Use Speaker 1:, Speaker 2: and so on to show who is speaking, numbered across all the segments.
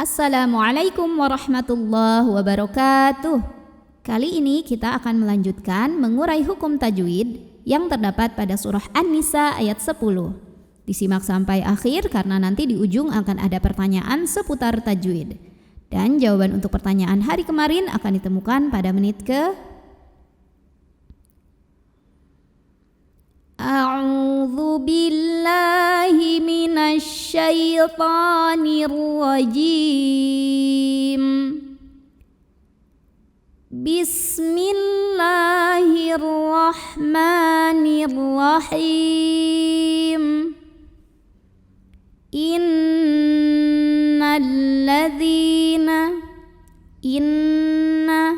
Speaker 1: Assalamualaikum warahmatullahi wabarakatuh. Kali ini kita akan melanjutkan mengurai hukum tajwid yang terdapat pada surah An-Nisa ayat 10. Disimak sampai akhir karena nanti di ujung akan ada pertanyaan seputar tajwid. Dan jawaban untuk pertanyaan hari kemarin akan ditemukan pada menit ke A'udzu billahi minasy syaithanir rajim. Bismillahirrahmanirrahim. Inna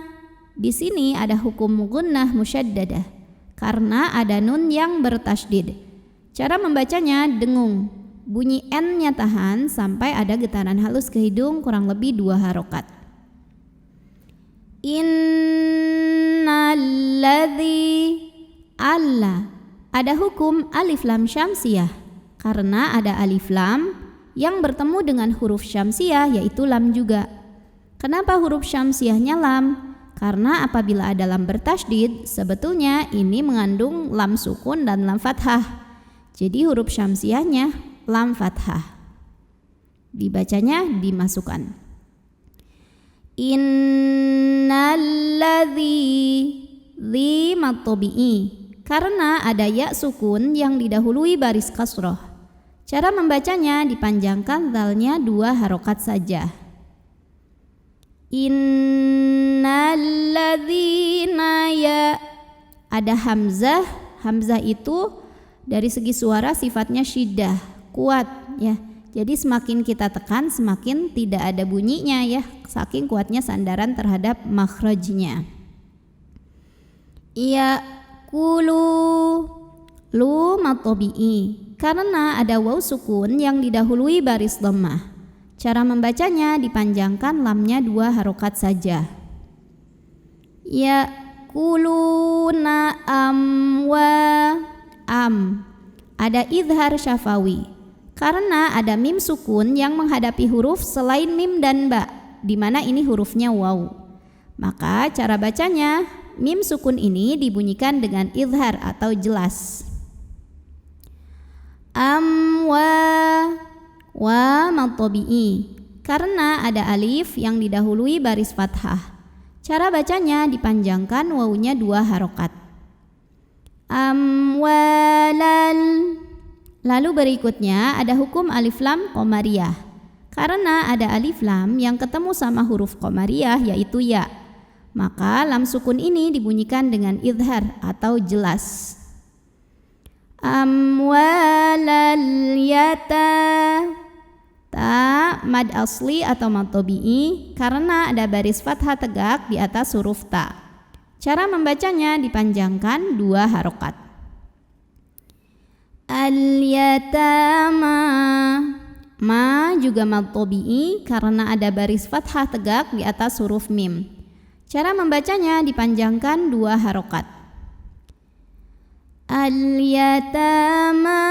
Speaker 1: di sini ada hukum gunnah musyaddadah karena ada nun yang bertasydid. Cara membacanya dengung. Bunyi N-nya tahan sampai ada getaran halus ke hidung kurang lebih 2 harokat. Innalladzi alla. Ada hukum alif lam syamsiyah karena ada alif lam yang bertemu dengan huruf syamsiyah yaitu lam juga. Kenapa huruf syamsiyahnya lam? Karena apabila ada lam bertasydid, sebetulnya ini mengandung lam sukun dan lam fathah. Jadi huruf syamsiyahnya lam fathah. Dibacanya dimasukkan. Innalladzi li matobi'i. Karena ada ya sukun yang didahului baris kasroh. Cara membacanya dipanjangkan dalnya 2 harokat saja. Innalladzina ya. Ada hamzah. Hamzah itu dari segi suara sifatnya syiddah, kuat ya. Jadi semakin kita tekan semakin tidak ada bunyinya ya, saking kuatnya sandaran terhadap makhrajnya. Ya kulu lu matobi'i. Karena ada waw sukun yang didahului baris dhammah. Cara membacanya dipanjangkan lamnya 2 harokat saja. Ya kuluna amwa am. Ada idhar syafawi karena ada mim sukun yang menghadapi huruf selain mim dan ba, di mana ini hurufnya waw. Maka cara bacanya mim sukun ini dibunyikan dengan idhar atau jelas. Amwa wa matobi'i karena ada alif yang didahului baris fathah. Cara bacanya dipanjangkan wawunya 2 harokat. Amwalal. Lalu berikutnya ada hukum alif lam qamariyah karena ada alif lam yang ketemu sama huruf qamariyah yaitu ya. Maka lam sukun ini dibunyikan dengan idhar atau jelas. Amwalal yata. Ta mad asli atau mad tabi'i karena ada baris fathah tegak di atas huruf ta. Cara membacanya dipanjangkan 2 harokat. Al-yatama. Ma juga mad tabi'i karena ada baris fathah tegak di atas huruf mim. Cara membacanya dipanjangkan 2 harokat. Al-yatama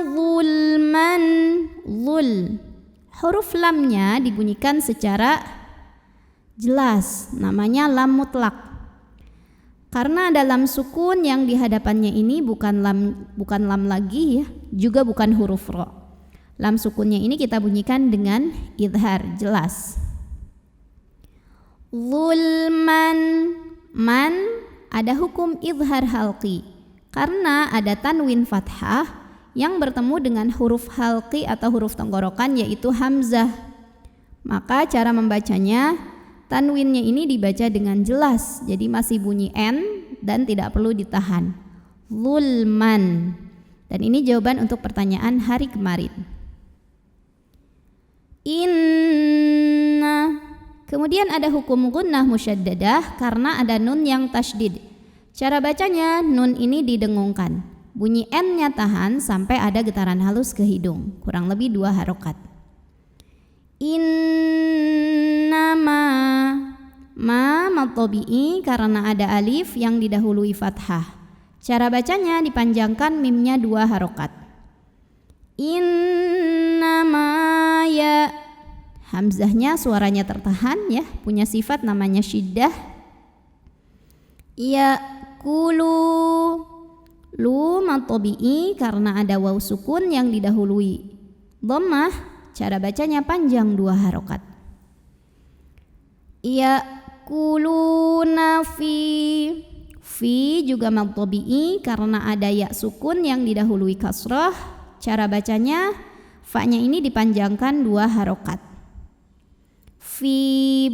Speaker 1: zulman. Zul. Huruf lamnya dibunyikan secara jelas, namanya lam mutlak. Karena ada lam sukun yang di hadapannya ini bukan lam lagi ya, juga bukan huruf ro. Lam sukunnya ini kita bunyikan dengan idhar, jelas. Zulman. Man ada hukum idhar halqi karena ada tanwin fathah yang bertemu dengan huruf halqi atau huruf tenggorokan yaitu hamzah. Maka cara membacanya tanwinnya ini dibaca dengan jelas, jadi masih bunyi N dan tidak perlu ditahan. Zulman. Dan ini jawaban untuk pertanyaan hari kemarin. Inna. Kemudian ada hukum gunnah musyaddadah karena ada nun yang tasydid. Cara bacanya nun ini didengungkan. Bunyi N-nya tahan sampai ada getaran halus ke hidung, kurang lebih 2 harokat. Innama. Ma matobi'i karena ada alif yang didahului fathah. Cara bacanya dipanjangkan mimnya 2 harokat. Innama ya. Hamzahnya suaranya tertahan ya, punya sifat namanya syiddah. Ya'kulu, lu mad tabi'i karena ada waw sukun yang didahului dhammah, cara bacanya panjang 2 harokat. Ya'kuluna fi juga mad tabi'i karena ada ya sukun yang didahului kasrah, cara bacanya fa-nya ini dipanjangkan 2 harokat. Fi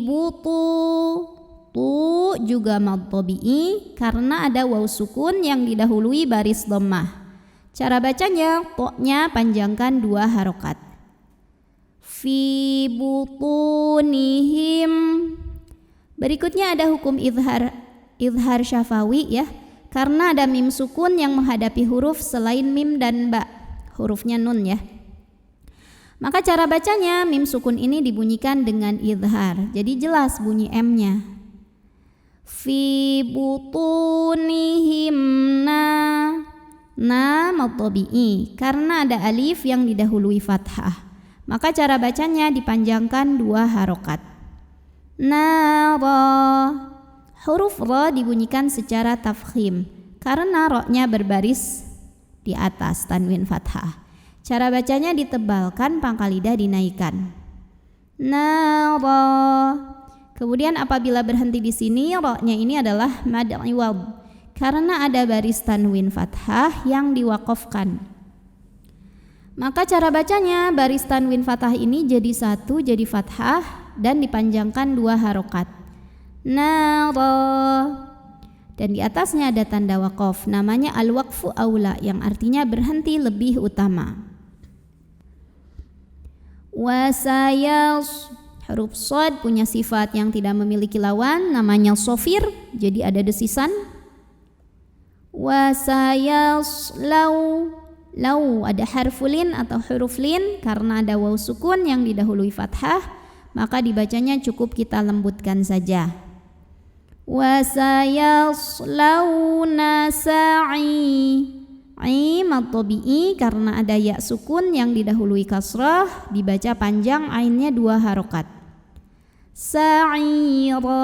Speaker 1: tu juga mad tabi'i karena ada waw sukun yang didahului baris dhammah. Cara bacanya to-nya panjangkan 2 harokat. Fi butunihim. Berikutnya ada hukum izhar syafawi ya, karena ada mim sukun yang menghadapi huruf selain mim dan ba, hurufnya nun ya. Maka cara bacanya mim sukun ini dibunyikan dengan izhar, jadi jelas bunyi M-nya. Fi butunihim na mad tabi'i karena ada alif yang didahului fathah. Maka cara bacanya dipanjangkan 2 harokat. Nara, huruf ra dibunyikan secara tafkhim karena ro-nya berbaris di atas tanwin fathah. Cara bacanya ditebalkan, pangkal lidah dinaikkan. Nara. Kemudian apabila berhenti di sini, ro-nya ini adalah mad iwad karena ada baris tanwin fathah yang diwaqafkan. Maka cara bacanya baris tanwin fathah ini jadi 1 jadi fathah dan dipanjangkan 2 harokat. Nara. Dan di atasnya ada tanda waqaf, namanya al-waqfu aula yang artinya berhenti lebih utama. Wasayas, huruf shad punya sifat yang tidak memiliki lawan, namanya sofir, jadi ada desisan. Wasayas lau ada harfulin atau huruf lin karena ada waw sukun yang didahului fathah, maka dibacanya cukup kita lembutkan saja. Wasayas launa sa'i. Mad tabi'i karena ada ya sukun yang didahului kasrah, dibaca panjang, ainnya 2 harokat. Sa'ira,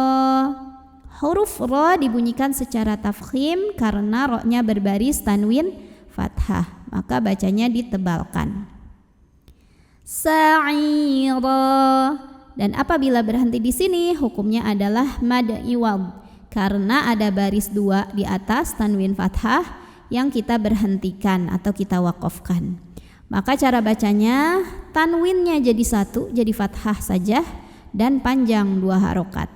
Speaker 1: huruf ra dibunyikan secara tafkhim karena ro-nya berbaris tanwin fathah, maka bacanya ditebalkan. Sa'ira. Dan apabila berhenti di sini hukumnya adalah mad iwad karena ada baris 2 di atas tanwin fathah yang kita berhentikan atau kita wakafkan. Maka cara bacanya tanwinnya jadi 1 jadi fathah saja dan panjang 2 harokat.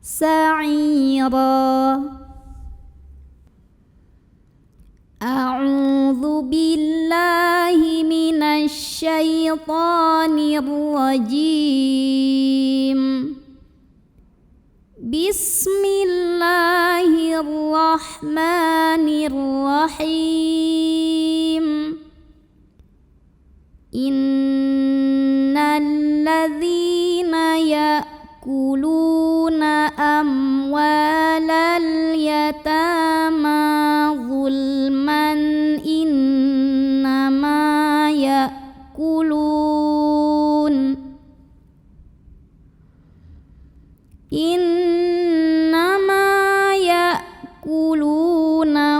Speaker 1: Sa'ira. A'udzu billahi minasy syaithanir rajim. Bismillahirrahmanirrahim. Innal ladzina ya'kuluna amwalal yatama zulman innama ya'kulun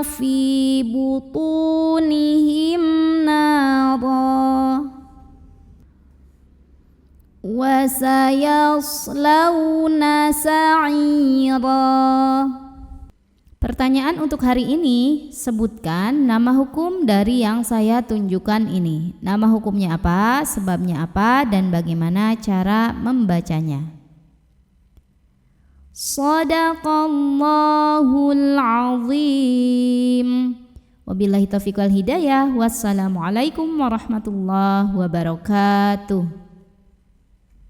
Speaker 1: fi butunihim nara wa sayaslawna sa'ira. Pertanyaan untuk hari ini, sebutkan nama hukum dari yang saya tunjukkan ini. Nama hukumnya apa, sebabnya apa, dan bagaimana cara membacanya. Shadaqallahul azim. Wabillahi taufiq wal hidayah. Wassalamualaikum warahmatullahi wabarakatuh.